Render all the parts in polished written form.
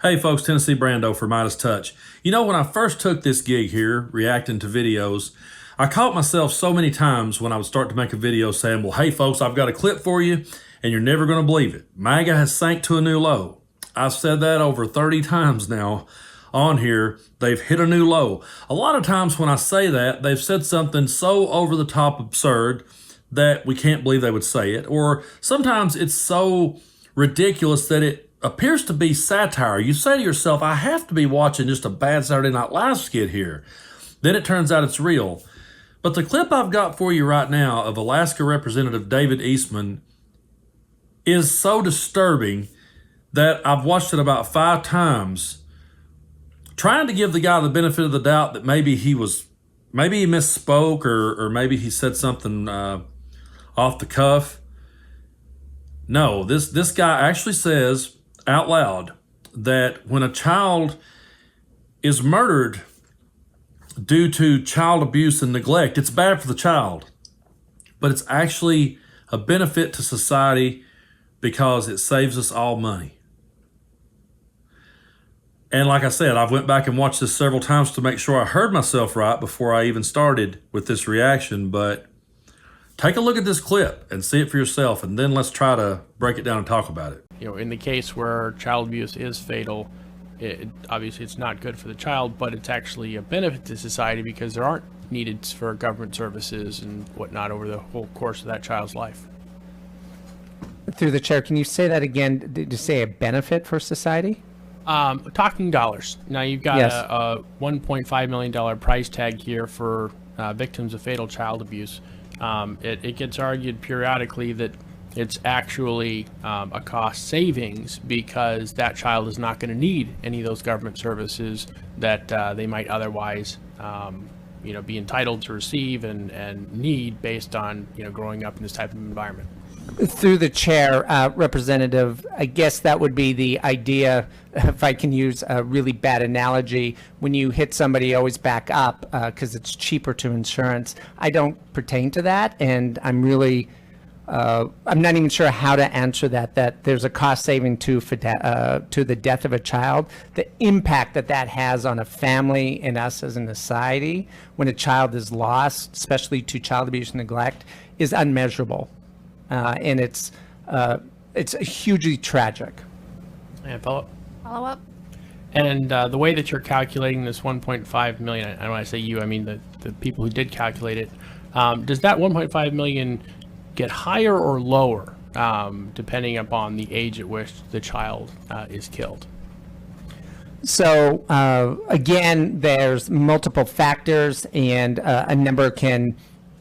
Hey folks, Tennessee Brando for MeidasTouch. You know, when I first took this gig here, reacting to videos, I caught myself so many times when I would start to make a video saying, well, hey folks, I've got a clip for you, and you're never going to believe it. MAGA has sank to a new low. I've said that over 30 times now on here. They've hit a new low. A lot of times when I say that, they've said something so over the top absurd that we can't believe they would say it. Or sometimes it's so ridiculous that it appears to be satire. You say to yourself, I have to be watching just a bad Saturday Night Live skit here. Then it turns out it's real. But the clip I've got for you right now of Alaska Representative David Eastman is so disturbing that I've watched it about 5 times, trying to give the guy the benefit of the doubt that maybe he misspoke or maybe he said something off the cuff. No, this guy actually says out loud that when a child is murdered due to child abuse and neglect, it's bad for the child, but it's actually a benefit to society because it saves us all money. And like I said, I've went back and watched this several times to make sure I heard myself right before I even started with this reaction, but take a look at this clip and see it for yourself, and then let's try to break it down and talk about it. You know, in the case where child abuse is fatal, obviously it's not good for the child, but it's actually a benefit to society because there aren't needed for government services and whatnot over the whole course of that child's life. Through the chair, can you say that again? Did you say a benefit for society? Talking dollars. Now you've got Yes. a $1.5 million price tag here for victims of fatal child abuse. It gets argued periodically that it's actually a cost savings because that child is not going to need any of those government services that they might otherwise be entitled to receive and need based on growing up in this type of environment. Through the chair, Representative, I guess that would be the idea, if I can use a really bad analogy, when you hit somebody, always back up because it's cheaper to insurance. I don't pertain to that, and I'm not even sure how to answer that there's a cost saving to the death of a child. The impact that has on a family and us as a society when a child is lost, especially to child abuse and neglect, is unmeasurable. And it's hugely tragic. And follow up. And the way that you're calculating this 1.5 million, and when I say you, I mean the people who did calculate it, does that 1.5 million get higher or lower depending upon the age at which the child is killed? So again, there's multiple factors, and a number can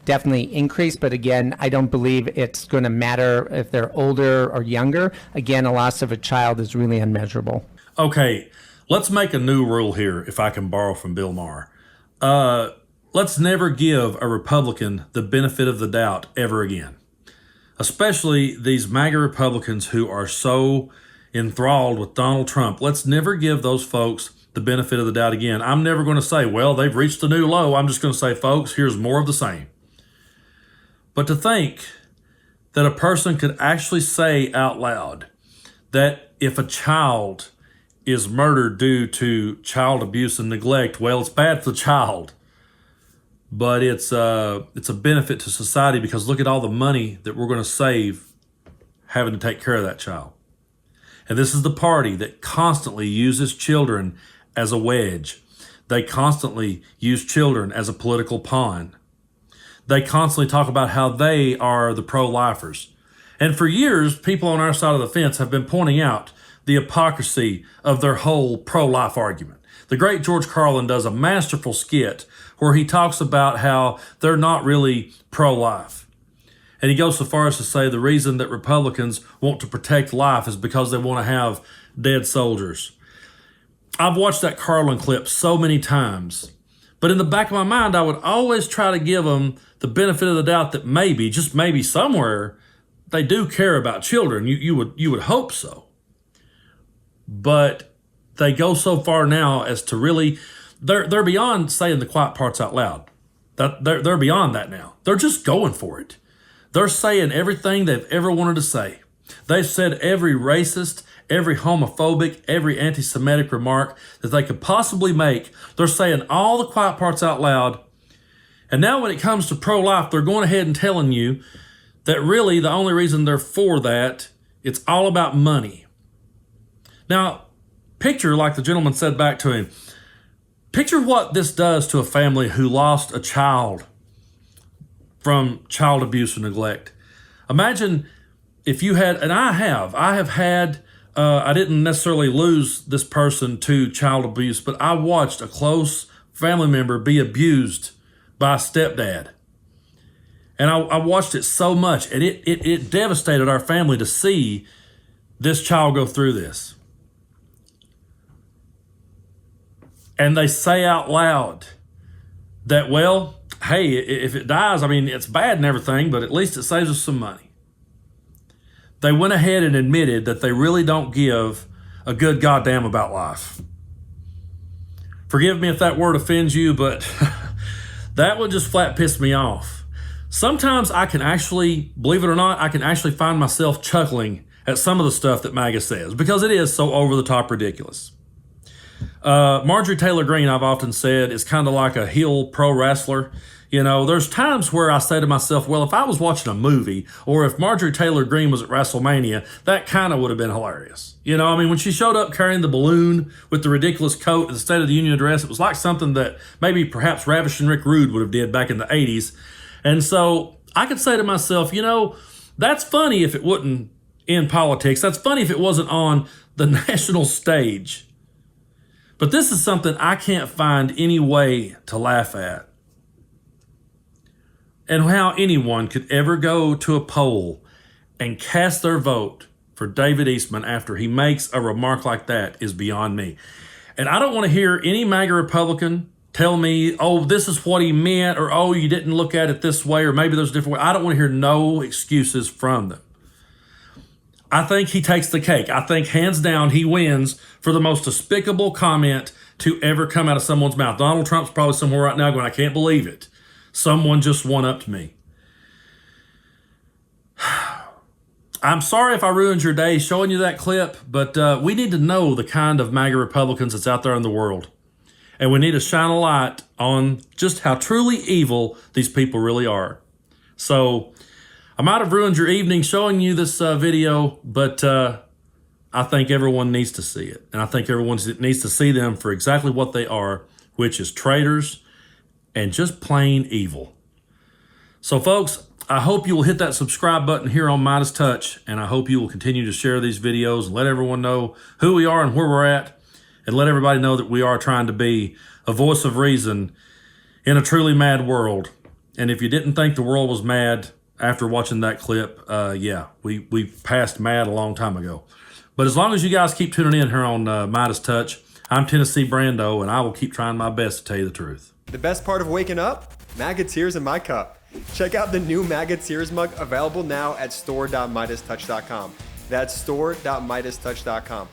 definitely increase, but again, I don't believe it's going to matter if they're older or younger. Again, a loss of a child is really unmeasurable. Okay, let's make a new rule here, if I can borrow from Bill Maher. Let's never give a Republican the benefit of the doubt ever again. Especially these MAGA Republicans who are so enthralled with Donald Trump. Let's never give those folks the benefit of the doubt again. I'm never going to say, well, they've reached a new low. I'm just going to say, folks, here's more of the same. But to think that a person could actually say out loud that if a child is murdered due to child abuse and neglect, well, it's bad for the child, but it's a benefit to society because look at all the money that we're going to save having to take care of that child. And this is the party that constantly uses children as a wedge. They constantly use children as a political pawn. They constantly talk about how they are the pro-lifers. And for years, people on our side of the fence have been pointing out the hypocrisy of their whole pro-life argument. The great George Carlin does a masterful skit where he talks about how they're not really pro-life. And he goes so far as to say the reason that Republicans want to protect life is because they want to have dead soldiers. I've watched that Carlin clip so many times, but in the back of my mind, I would always try to give them the benefit of the doubt that maybe, just maybe somewhere, they do care about children. You would hope so. But they go so far now as to really, they're beyond saying the quiet parts out loud. They're beyond that now. They're just going for it. They're saying everything they've ever wanted to say. They've said every racist, every homophobic, every anti-Semitic remark that they could possibly make. They're saying all the quiet parts out loud. And now when it comes to pro-life, they're going ahead and telling you that really the only reason they're for that, it's all about money. Now, picture, like the gentleman said back to him, picture what this does to a family who lost a child from child abuse or neglect. Imagine if you had, and I have had, I didn't necessarily lose this person to child abuse, but I watched a close family member be abused by a stepdad. And I watched it so much, and it devastated our family to see this child go through this. And they say out loud that, well, hey, if it dies, I mean, it's bad and everything, but at least it saves us some money. They went ahead and admitted that they really don't give a good goddamn about life. Forgive me if that word offends you, but that would just flat piss me off. Sometimes I can actually, believe it or not, I can actually find myself chuckling at some of the stuff that Meidas says because it is so over the top ridiculous. Marjorie Taylor Greene, I've often said, is kind of like a heel pro wrestler. You know, there's times where I say to myself, well, if I was watching a movie or if Marjorie Taylor Greene was at WrestleMania, that kind of would have been hilarious. You know, I mean, when she showed up carrying the balloon with the ridiculous coat at the State of the Union address, it was like something that maybe perhaps Ravishing Rick Rude would have did back in the 80s. And so I could say to myself, you know, that's funny if it wasn't in politics. That's funny if it wasn't on the national stage. But this is something I can't find any way to laugh at. And how anyone could ever go to a poll and cast their vote for David Eastman after he makes a remark like that is beyond me. And I don't want to hear any MAGA Republican tell me, oh, this is what he meant, or oh, you didn't look at it this way, or maybe there's a different way. I don't want to hear no excuses from them. I think he takes the cake. I think hands down he wins for the most despicable comment to ever come out of someone's mouth. Donald Trump's probably somewhere right now going, I can't believe it. Someone just one-upped me. I'm sorry if I ruined your day showing you that clip, but we need to know the kind of MAGA Republicans that's out there in the world. And we need to shine a light on just how truly evil these people really are. So I might have ruined your evening showing you this video, but I think everyone needs to see it. And I think everyone needs to see them for exactly what they are, which is traitors and just plain evil. So folks, I hope you will hit that subscribe button here on MeidasTouch, and I hope you will continue to share these videos and let everyone know who we are and where we're at, and let everybody know that we are trying to be a voice of reason in a truly mad world. And if you didn't think the world was mad after watching that clip, yeah, we passed mad a long time ago. But as long as you guys keep tuning in here on MeidasTouch, I'm Tennessee Brando, and I will keep trying my best to tell you the truth. The best part of waking up? MAGA tears in my cup. Check out the new MAGA tears mug available now at store.meidastouch.com. That's store.meidastouch.com.